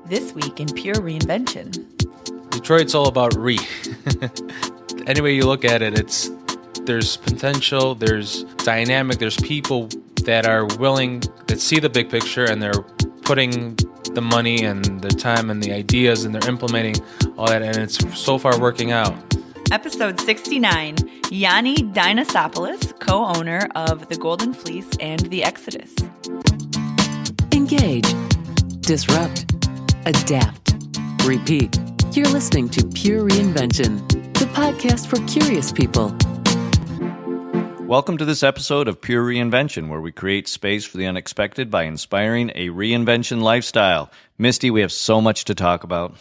This week in Pure Reinvention. Detroit's all about Any way you look at it, there's potential, there's dynamic, there's people that are willing, that see the big picture, and they're putting the money and the time and the ideas, and they're implementing all that, and it's so far working out. Episode 69, Yanni Dionisopoulos, co-owner of the Golden Fleece and the EXODOS. Engage, disrupt, adapt, repeat. You're listening to Pure Reinvention, the podcast for curious people. Welcome to this episode of Pure Reinvention, where we create space for the unexpected by inspiring a reinvention lifestyle. Misty, we have so much to talk about.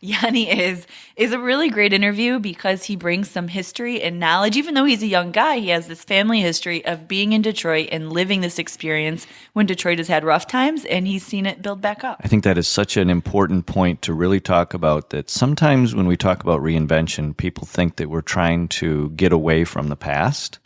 Yanni is a really great interview because he brings some history and knowledge. Even though he's a young guy, he has this family history of being in Detroit and living this experience when Detroit has had rough times, and he's seen it build back up. I think that is such an important point to really talk about, that sometimes when we talk about reinvention, people think that we're trying to get away from the past.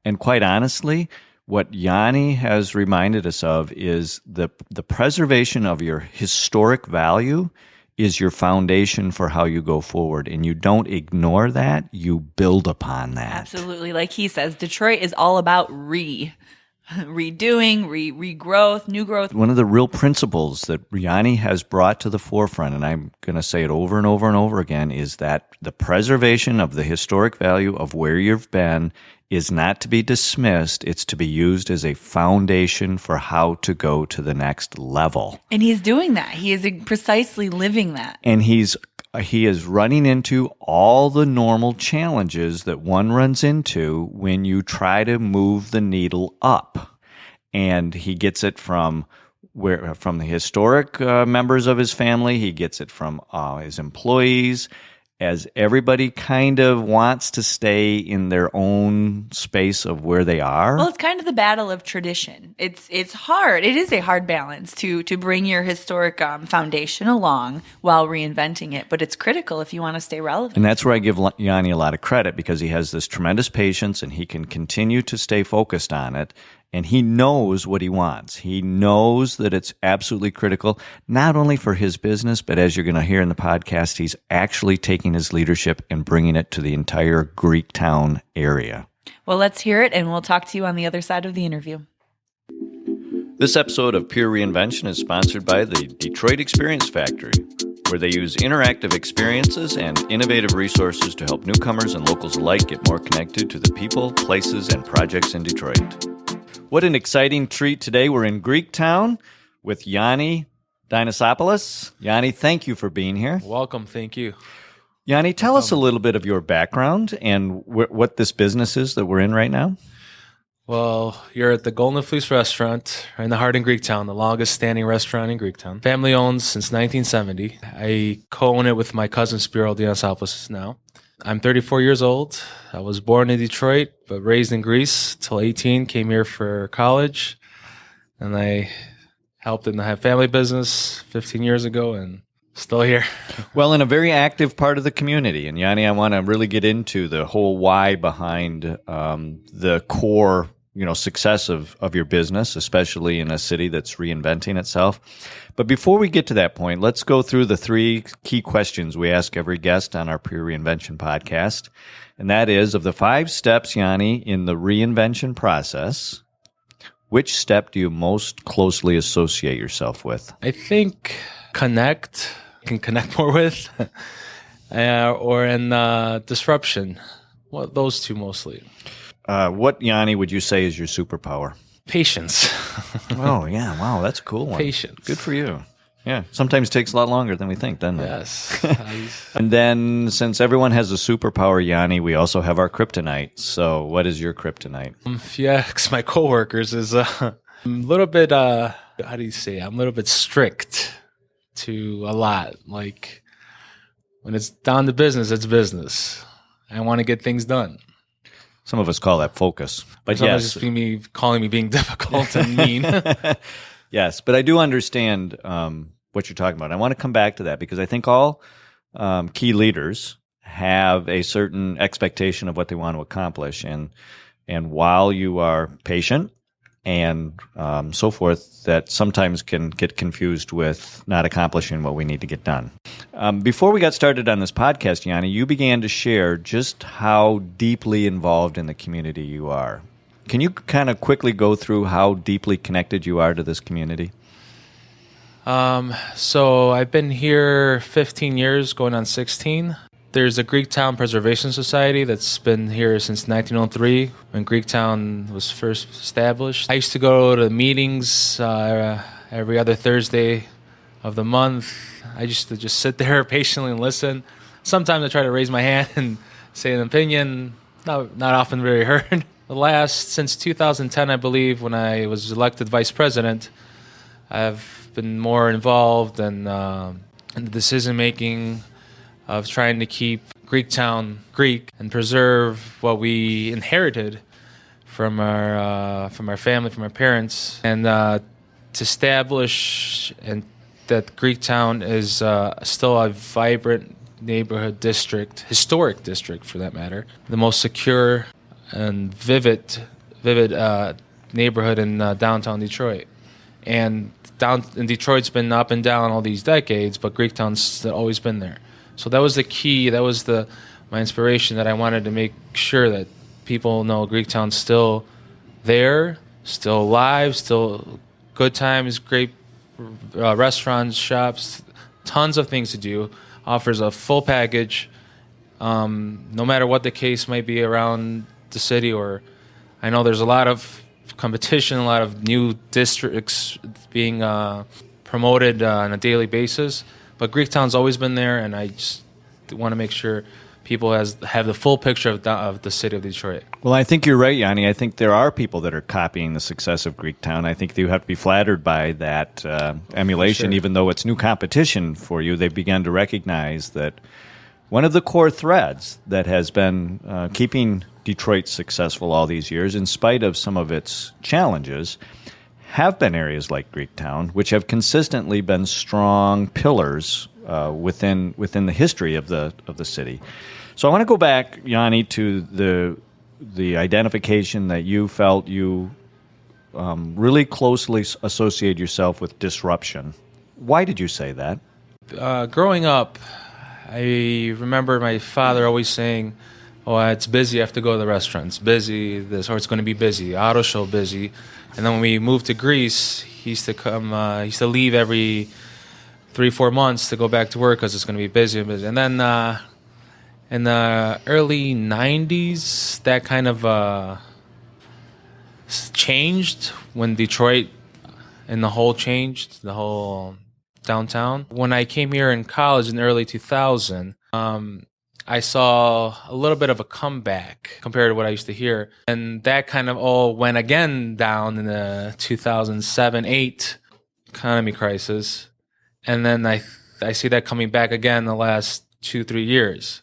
And quite honestly, what Yanni has reminded us of is the preservation of your historic value is your foundation for how you go forward. And you don't ignore that, you build upon that. Absolutely. Like he says, Detroit is all about redoing, regrowth, new growth. One of the real principles that Yanni has brought to the forefront, and I'm going to say it over and over and over again, is that the preservation of the historic value of where you've been is not to be dismissed. It's to be used as a foundation for how to go to the next level. And he's doing that. He is precisely living that. And he is running into all the normal challenges that one runs into when you try to move the needle up. And he gets it from the historic members of his family. He gets it from his employees, as everybody kind of wants to stay in their own space of where they are. Well, it's kind of the battle of tradition. It's hard. It is a hard balance to bring your historic foundation along while reinventing it, but it's critical if you want to stay relevant. And that's where I give Yanni a lot of credit, because he has this tremendous patience and he can continue to stay focused on it. And he knows what he wants. He knows that it's absolutely critical, not only for his business, but as you're going to hear in the podcast, he's actually taking his leadership and bringing it to the entire Greektown area. Well, let's hear it, and we'll talk to you on the other side of the interview. This episode of Pure Reinvention is sponsored by the Detroit Experience Factory, where they use interactive experiences and innovative resources to help newcomers and locals alike get more connected to the people, places, and projects in Detroit. What an exciting treat today. We're in Greektown with Yanni Dionisopoulos. Yanni, thank you for being here. Welcome. Thank you. Yanni, tell us a little bit of your background and what this business is that we're in right now. Well, you're at the Golden Fleece Restaurant in the heart of Greektown, the longest standing restaurant in Greektown. Family owned since 1970. I co-own it with my cousin Spiro Dionisopoulos now. I'm 34 years old. I was born in Detroit, but raised in Greece till 18. Came here for college, and I helped in the family business 15 years ago, and still here. Well, in a very active part of the community. And Yanni, I want to really get into the whole why behind the core, success of your business, especially in a city that's reinventing itself. But before we get to that point, let's go through the three key questions we ask every guest on our Pure Reinvention podcast. And that is, of the 5 steps, Yanni, in the reinvention process, which step do you most closely associate yourself with? I think can connect more with, or in disruption. Well, those two mostly. What, Yanni, would you say is your superpower? Patience. Oh, yeah. Wow, that's a cool one. Patience. Good for you. Yeah. Sometimes takes a lot longer than we think, doesn't it? Yes. And then, since everyone has a superpower, Yanni, we also have our kryptonite. So what is your kryptonite? If you ask my coworkers, is I'm a little bit, how do you say? I'm a little bit strict to a lot. Like, when it's down to business, it's business. I want to get things done. Some of us call that focus. But sometimes yes. It's calling me being difficult and mean. Yes, but I do understand what you're talking about. I want to come back to that because I think all key leaders have a certain expectation of what they want to accomplish. And while you are patient and so forth that sometimes can get confused with not accomplishing what we need to get done. Before we got started on this podcast, Yanni, you began to share just how deeply involved in the community you are. Can you kind of quickly go through how deeply connected you are to this community? So I've been here 15 years, going on 16. There's a Greektown Preservation Society that's been here since 1903 when Greektown was first established. I used to go to meetings every other Thursday of the month. I used to just sit there patiently and listen. Sometimes I try to raise my hand and say an opinion, not often very heard. Since 2010, I believe, when I was elected vice president, I've been more involved in the decision-making of trying to keep Greektown Greek and preserve what we inherited from our family, from our parents, and to establish that Greektown is still a vibrant neighborhood district, historic district for that matter, the most secure and vivid neighborhood in downtown Detroit. And Detroit's been up and down all these decades, but Greektown's always been there. So that was the key. That was my inspiration, that I wanted to make sure that people know Greektown's still there, still alive, still good times, great restaurants, shops, tons of things to do. Offers a full package, no matter what the case might be around the city. Or I know there's a lot of competition, a lot of new districts being promoted on a daily basis. But Greektown's always been there, and I just want to make sure people have the full picture of the city of Detroit. Well, I think you're right, Yanni. I think there are people that are copying the success of Greektown. I think you have to be flattered by that emulation, sure. Even though it's new competition for you. They've begun to recognize that one of the core threads that has been keeping Detroit successful all these years, in spite of some of its challenges, have been areas like Greektown, which have consistently been strong pillars within the history of the city. So I want to go back, Yanni, to the identification that you felt you really closely associate yourself with disruption. Why did you say that? Growing up, I remember my father always saying, "Oh, it's busy. I have to go to the restaurant. It's busy. This, or it's going to be busy. Auto show busy." And then when we moved to Greece, he used to come. He used to leave every 3-4 months to go back to work because it's going to be busy and busy. And then in the early '90s, that kind of changed when Detroit and the whole changed, the whole downtown. When I came here in college in the early 2000s, I saw a little bit of a comeback compared to what I used to hear. And that kind of all went again down in the 2007-8 economy crisis. And then I see that coming back again in the last 2-3 years.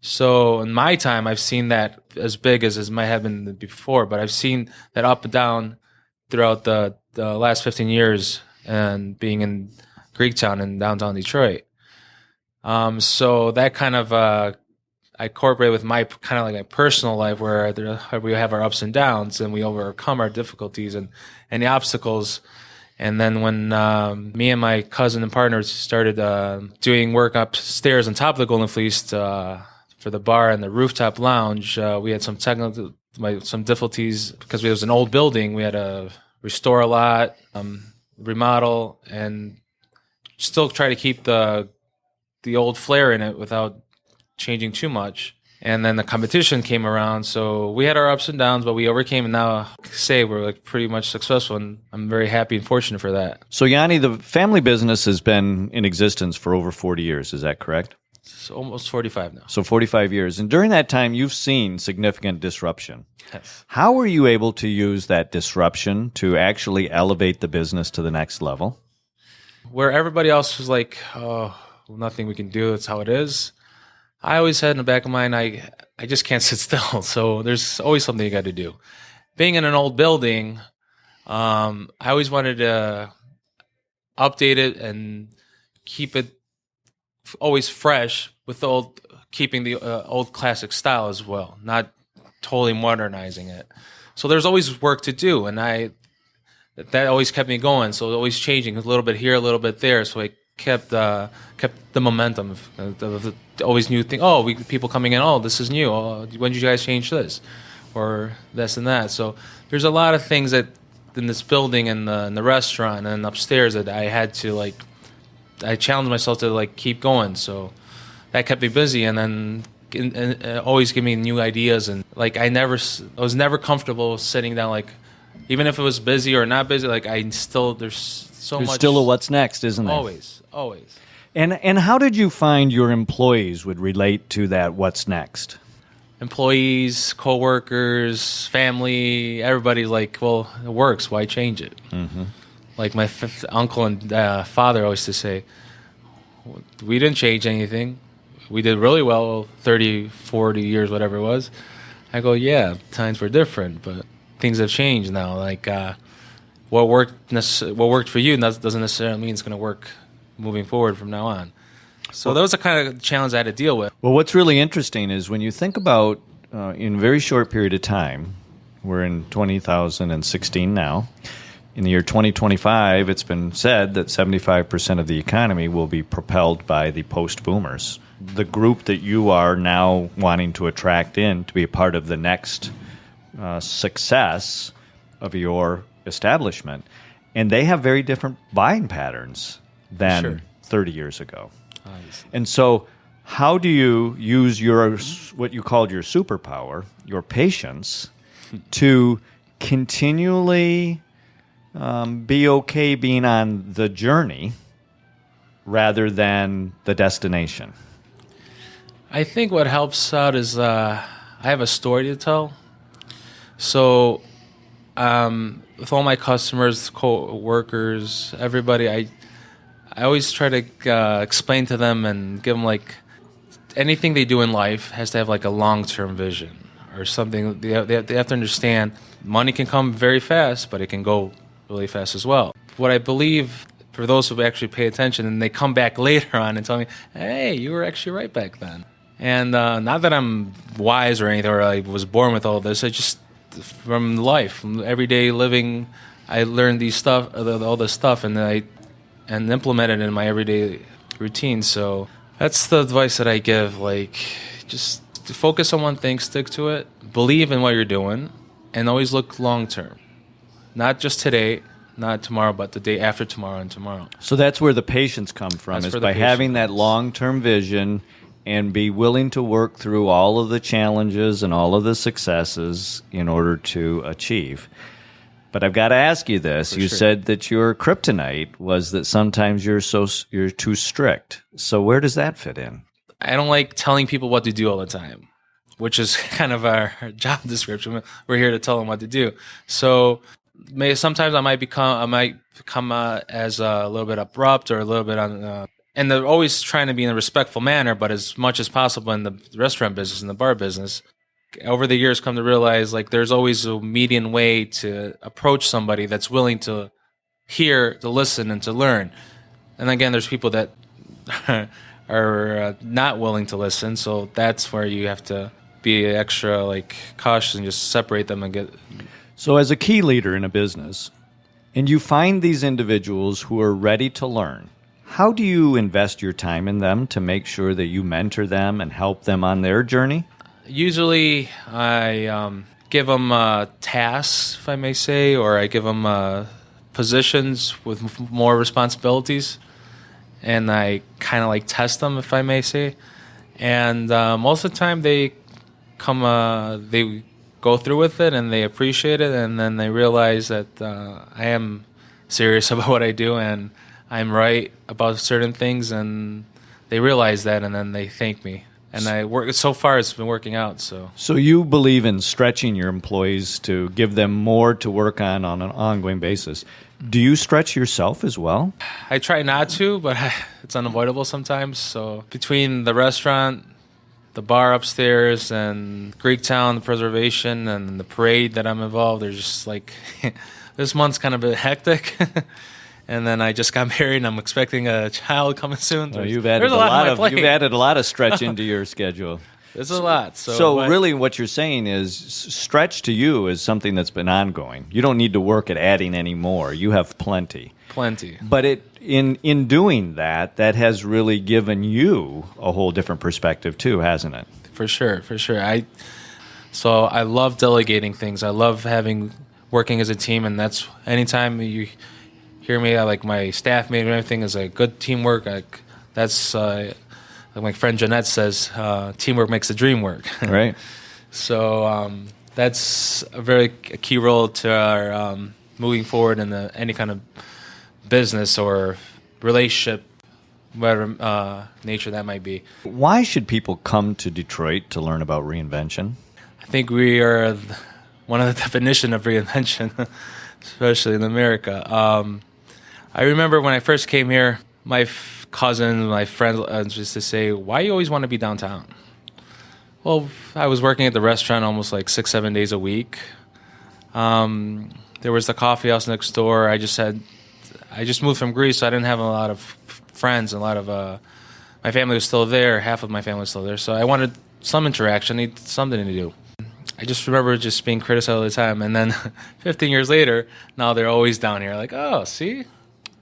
So in my time, I've seen that as big as it might have been before, but I've seen that up and down throughout the last 15 years and being in Greektown in downtown Detroit. So that kind of I incorporate with my kind of like my personal life, where we have our ups and downs and we overcome our difficulties and the obstacles. And then when me and my cousin and partners started doing work upstairs on top of the Golden Fleece for the bar and the Rooftop Lounge, we had some difficulties because it was an old building. We had to restore a lot, remodel, and still try to keep the old flair in it without changing too much. And then the competition came around, so we had our ups and downs, but we overcame, and now I say we're like pretty much successful, and I'm very happy and fortunate for that. So Yanni, the family business has been in existence for over 40 years, is that correct? It's almost 45 now. So 45 years. And during that time, you've seen significant disruption. Yes. How were you able to use that disruption to actually elevate the business to the next level? Where everybody else was like, oh, nothing we can do, it's how it is. I always had in the back of my mind, I just can't sit still. So there's always something you got to do. Being in an old building, I always wanted to update it and keep it always fresh with keeping the old classic style as well, not totally modernizing it. So there's always work to do, and I that always kept me going. So always changing a little bit here, a little bit there. So I kept the momentum of always new thing. Oh, people coming in. Oh, this is new. Oh, when did you guys change this, or this and that? So there's a lot of things that in this building and the restaurant and upstairs that I had to I challenged myself to keep going. So that kept me busy, and then always give me new ideas. And I was never comfortable sitting down. Even if it was busy or not busy, there's so much. There's still a what's next, isn't there? Always. And how did you find your employees would relate to that what's next? Employees, coworkers, family, everybody's well, it works. Why change it? Mm-hmm. My uncle and father always used to say, we didn't change anything. We did really well 30, 40 years, whatever it was. I go, yeah, times were different, but things have changed now. What worked for you doesn't necessarily mean it's going to work moving forward from now on. So that was the kind of challenge I had to deal with. Well, what's really interesting is when you think about in a very short period of time, we're in 2016 now. In the year 2025, it's been said that 75% of the economy will be propelled by the post-boomers. The group that you are now wanting to attract in to be a part of the next success of your establishment. And they have very different buying patterns than 30 years ago. And so how do you use what you called your superpower, your patience, to continually be okay being on the journey rather than the destination? I think what helps out is I have a story to tell. So with all my customers, co-workers, everybody, I always try to explain to them and give them anything they do in life has to have a long-term vision or something. They have to understand money can come very fast, but it can go really fast as well. What I believe, for those who actually pay attention and they come back later on and tell me, hey, you were actually right back then. And not that I'm wise or anything or I was born with all this. I just, from life, from everyday living, I learned all this stuff and implement it in my everyday routine. So that's the advice that I give. Just focus on one thing, stick to it, believe in what you're doing, and always look long term. Not just today, not tomorrow, but the day after tomorrow and tomorrow. So that's where the patience comes from, is by having that long-term vision and be willing to work through all of the challenges and all of the successes in order to achieve. But I've got to ask you this. You said that your kryptonite was that sometimes you're too strict. So where does that fit in? I don't like telling people what to do all the time, which is kind of our job description. We're here to tell them what to do. So sometimes I might come as a little bit abrupt or a little bit on, and they're always trying to be in a respectful manner, but as much as possible in the restaurant business and the bar business. Over the years, come to realize there's always a median way to approach somebody that's willing to hear, to listen, and to learn. And again, there's people that are not willing to listen, so that's where you have to be extra cautious and just separate them and get. So as a key leader in a business, and you find these individuals who are ready to learn, how do you invest your time in them to make sure that you mentor them and help them on their journey? Usually I give them tasks, if I may say, or I give them positions with more responsibilities, and I kind of test them, if I may say. And most of the time they they go through with it and they appreciate it, and then they realize that I am serious about what I do and I'm right about certain things, and they realize that, and then they thank me. And so far it's been working out. So you believe in stretching your employees to give them more to work on an ongoing basis. Do you stretch yourself as well? I try not to, but it's unavoidable sometimes. So between the restaurant, the bar upstairs, and Greektown, the preservation, and the parade that I'm involved, there's just this month's kind of a bit hectic. And then I just got married, and I'm expecting a child coming soon. You've added a lot of stretch into your schedule. It's a lot. So but- really what you're saying is stretch to you is something that's been ongoing. You don't need to work at adding any more. You have plenty. Plenty. But in doing that has really given you a whole different perspective too, hasn't it? For sure. So I love delegating things. I love working as a team, and that's anytime you hear me, like my staff mate and everything is a good teamwork. That's like my friend Jeanette says, teamwork makes the dream work. Right. So that's a very key role to our moving forward in any kind of business or relationship, whatever nature that might be. Why should people come to Detroit to learn about reinvention? I think we are one of the definition of reinvention, especially in America. I remember when I first came here, my cousin, my friends used to say, "Why you always want to be downtown?" Well, I was working at the restaurant almost like 6-7 days a week. There was the coffee house next door. I just moved from Greece, so I didn't have a lot of friends. My family was still there. Half of my family was still there. So I wanted some interaction, need something to do. I just remember just being criticized all the time. And then 15 years later, now they're always down here. Like, oh, see?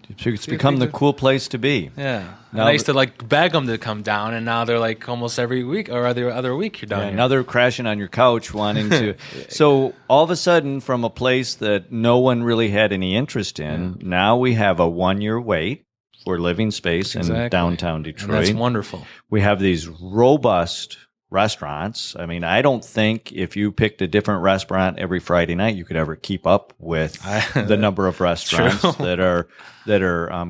It's become the cool place to be. Yeah. And I used to like beg them to come down, and now they're like almost every week or other week you're down here. Now they're crashing on your couch wanting to. So all of a sudden, from a place that no one really had any interest in, now we have a 1-year wait for living space in downtown Detroit. And that's wonderful. We have these robust restaurants. I mean, I don't think if you picked a different restaurant every Friday night, you could ever keep up with the number of restaurants that are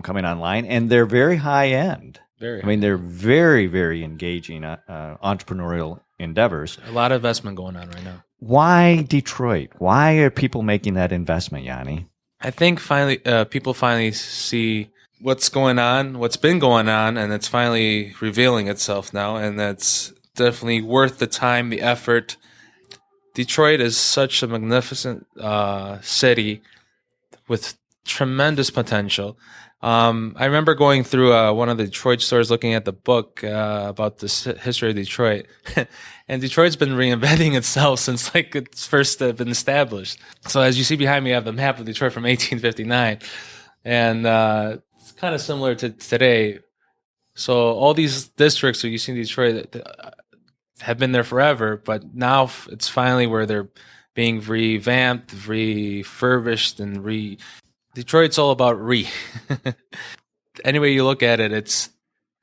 coming online, and they're very high end. They're very, very engaging entrepreneurial endeavors. A lot of investment going on right now. Why Detroit? Why are people making that investment, Yanni? I think finally people finally see what's going on, what's been going on, and it's finally revealing itself now, and that's definitely worth the time, the effort. Detroit is such a magnificent city with tremendous potential. I remember going through one of the Detroit stores looking at the book about the history of Detroit. And Detroit's been reinventing itself since like it's first been established. So as you see behind me, I have the map of Detroit from 1859. And it's kind of similar to today. So all these districts that you see in Detroit have been there forever, but now it's finally where they're being revamped, refurbished, and Detroit's all about Any way you look at it,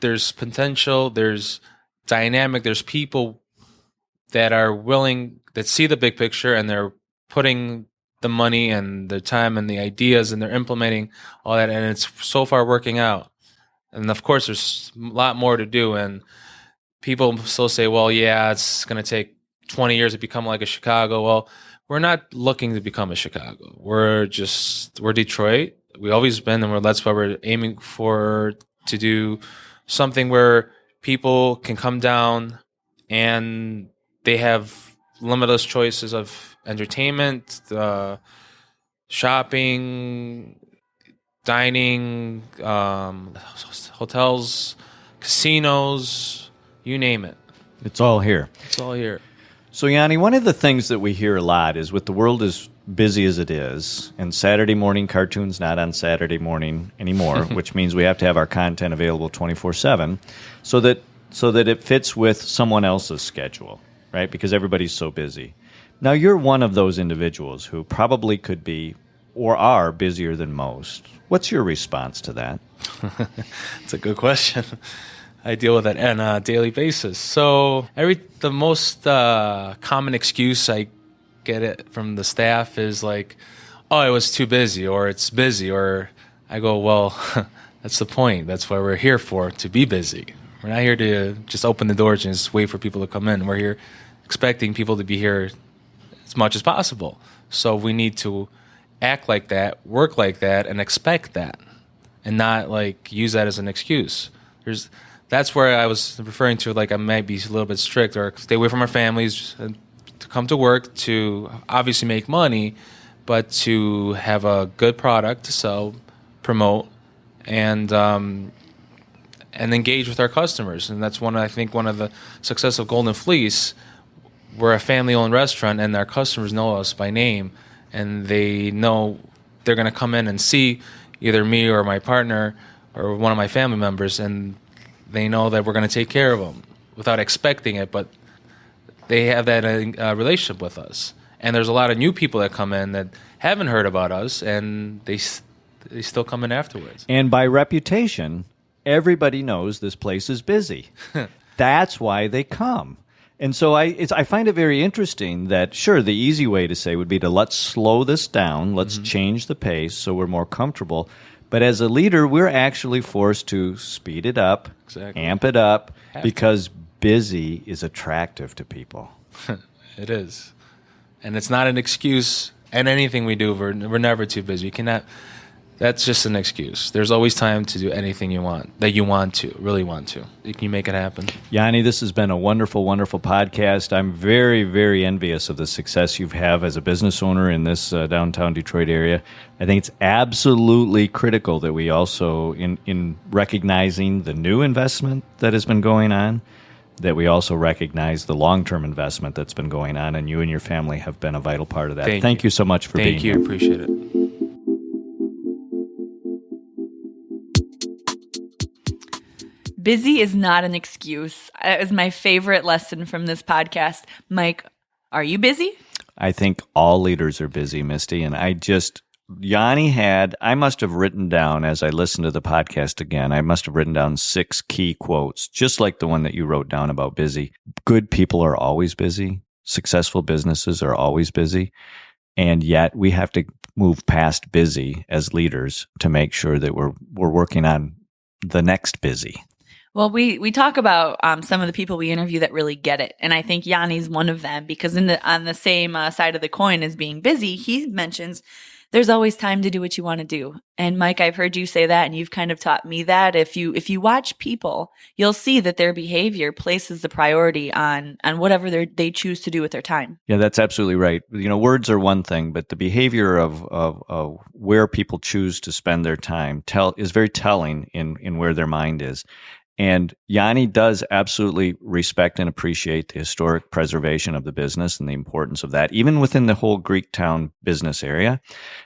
there's potential, there's dynamic, there's people that are willing, that see the big picture, and they're putting the money and the time and the ideas, and they're implementing all that, and it's so far working out. And of course, there's a lot more to do, and people still say, well, yeah, it's going to take 20 years to become like a Chicago. Well, we're not looking to become a Chicago. We're Detroit. We've always been, and that's why we're aiming for to do something where people can come down and they have limitless choices of entertainment, shopping, dining, hotels, casinos, you name it. It's all here. It's all here. So, Yanni, one of the things that we hear a lot is with the world as busy as it is, and Saturday morning cartoons not on Saturday morning anymore, which means we have to have our content available 24/7, so that it fits with someone else's schedule, right? Because everybody's so busy. Now, you're one of those individuals who probably could be or are busier than most. What's your response to that? It's a good question. I deal with it on a daily basis. So the most common excuse I get it from the staff is like, oh, I was too busy, or it's busy, or I go, well, that's the point. That's what we're here for, to be busy. We're not here to just open the doors and just wait for people to come in. We're here expecting people to be here as much as possible. So we need to act like that, work like that, and expect that, and not like use that as an excuse. That's where I was referring to, like I might be a little bit strict or stay away from our families to come to work to obviously make money, but to have a good product to sell, promote, and and engage with our customers. And that's I think one of the success of Golden Fleece. We're a family-owned restaurant, and our customers know us by name, and they know they're going to come in and see either me or my partner or one of my family members, and they know that we're going to take care of them without expecting it, but they have that relationship with us. And there's a lot of new people that come in that haven't heard about us, and they still come in afterwards. And by reputation, everybody knows this place is busy. That's why they come. And so I find it very interesting that, sure, the easy way to say would be to let's slow this down, let's change the pace so we're more comfortable. But as a leader, we're actually forced to speed it up, amp it up, because busy is attractive to people. It is. And it's not an excuse. And anything we do, we're never too busy. You cannot. That's just an excuse. There's always time to do anything you want, that you want to, really want to. You can make it happen. Yanni, this has been a wonderful, wonderful podcast. I'm very, very envious of the success you have as a business owner in this downtown Detroit area. I think it's absolutely critical that we also, in recognizing the new investment that has been going on, that we also recognize the long-term investment that's been going on, and you and your family have been a vital part of that. Thank you so much for being here. Thank you. Appreciate it. Busy is not an excuse. It was my favorite lesson from this podcast. Mike, are you busy? I think all leaders are busy, Misty. And I must have written down, as I listened to the podcast again, I must have written down 6 key quotes, just like the one that you wrote down about busy. Good people are always busy. Successful businesses are always busy. And yet we have to move past busy as leaders to make sure that we're working on the next busy. Well, we talk about some of the people we interview that really get it, and I think Yanni's one of them, because on the same side of the coin as being busy, he mentions there's always time to do what you want to do. And Mike, I've heard you say that, and you've kind of taught me that if you watch people, you'll see that their behavior places the priority on whatever they choose to do with their time. Yeah, that's absolutely right. Words are one thing, but the behavior of where people choose to spend their time is very telling in where their mind is. And Yanni does absolutely respect and appreciate the historic preservation of the business and the importance of that, even within the whole Greektown business area.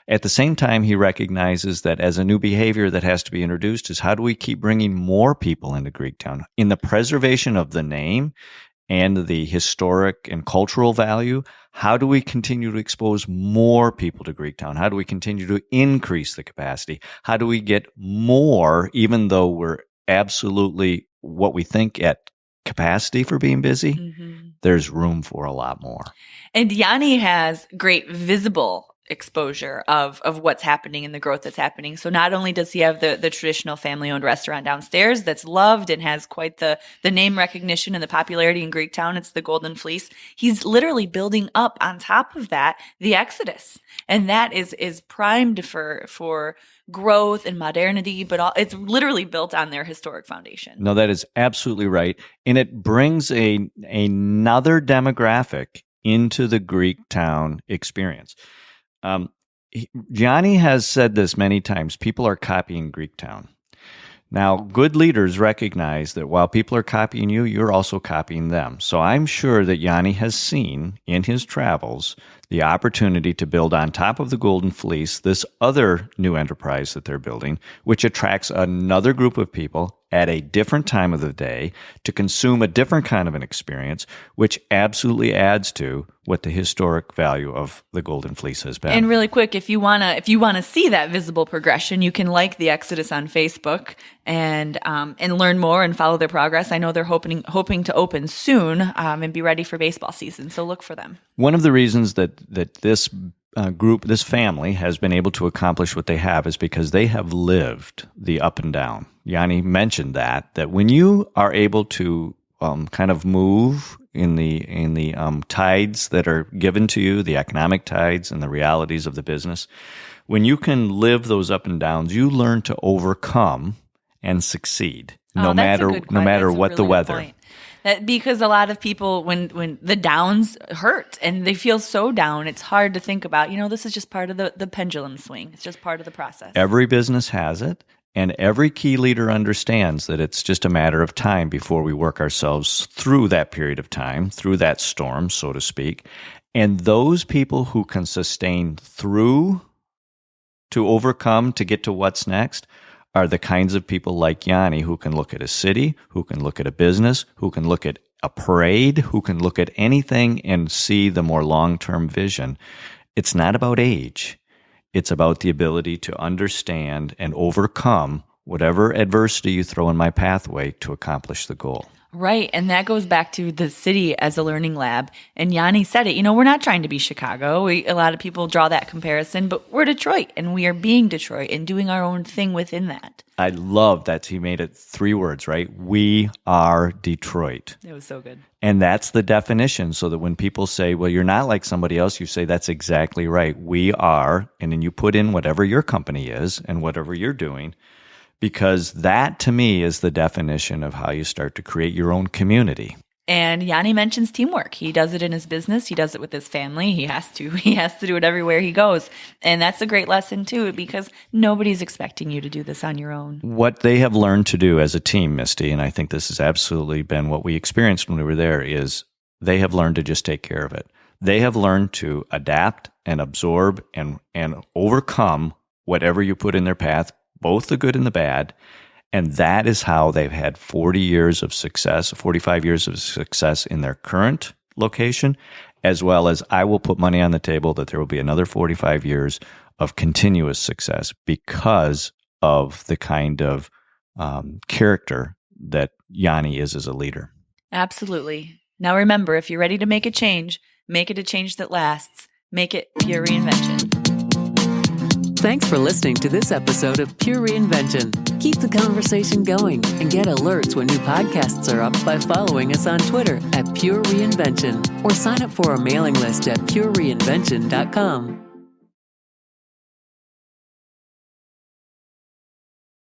At the same time, he recognizes that as a new behavior that has to be introduced is how do we keep bringing more people into Greektown? In the preservation of the name and the historic and cultural value, how do we continue to expose more people to Greektown? How do we continue to increase the capacity? How do we get more, even though we're absolutely what we think at capacity for being busy, there's room for a lot more. And Yanni has great visible exposure of what's happening and the growth that's happening. So not only does he have the traditional family-owned restaurant downstairs that's loved and has quite the name recognition and the popularity in Greektown, it's the Golden Fleece. He's literally building up on top of that the EXODOS. And that is primed for growth and modernity, but it's literally built on their historic foundation. No, that is absolutely right. And it brings another demographic into the Greektown experience. Gianni has said this many times. People are copying Greektown. Now, good leaders recognize that while people are copying you, you're also copying them. So I'm sure that Yanni has seen in his travels the opportunity to build on top of the Golden Fleece this other new enterprise that they're building, which attracts another group of people at a different time of the day to consume a different kind of an experience, which absolutely adds to what the historic value of the Golden Fleece has been. And really quick, if you wanna see that visible progression, you can like the EXODOS on Facebook and learn more and follow their progress. I know they're hoping to open soon and be ready for baseball season, so look for them. One of the reasons that this group, this family, has been able to accomplish what they have is because they have lived the up and down. Yanni mentioned that when you are able to kind of move in the tides that are given to you, the economic tides and the realities of the business, when you can live those up and downs, you learn to overcome and succeed, no matter what the weather. Because a lot of people, when the downs hurt and they feel so down, it's hard to think about, this is just part of the pendulum swing. It's just part of the process. Every business has it. And every key leader understands that it's just a matter of time before we work ourselves through that period of time, through that storm, so to speak. And those people who can sustain through to overcome, to get to what's next, are the kinds of people like Yanni who can look at a city, who can look at a business, who can look at a parade, who can look at anything and see the more long-term vision. It's not about age. It's about the ability to understand and overcome whatever adversity you throw in my pathway to accomplish the goal. Right. And that goes back to the city as a learning lab. And Yanni said it, we're not trying to be Chicago. A lot of people draw that comparison, but we're Detroit and we are being Detroit and doing our own thing within that. I love that he made it 3 words, right? We are Detroit. It was so good. And that's the definition, so that when people say, well, you're not like somebody else, you say, that's exactly right. We are, and then you put in whatever your company is and whatever you're doing, because that, to me, is the definition of how you start to create your own community. And Yanni mentions teamwork. He does it in his business. He does it with his family. He has to. He has to do it everywhere he goes. And that's a great lesson, too, because nobody's expecting you to do this on your own. What they have learned to do as a team, Misty, and I think this has absolutely been what we experienced when we were there, is they have learned to just take care of it. They have learned to adapt and absorb and overcome whatever you put in their path, both the good and the bad. And that is how they've had 40 years of success, 45 years of success in their current location, as well as I will put money on the table that there will be another 45 years of continuous success because of the kind of character that Yanni is as a leader. Absolutely. Now remember, if you're ready to make a change, make it a change that lasts. Make it pure reinvention. Thanks for listening to this episode of Pure Reinvention. Keep the conversation going and get alerts when new podcasts are up by following us on Twitter at Pure Reinvention or sign up for our mailing list at purereinvention.com.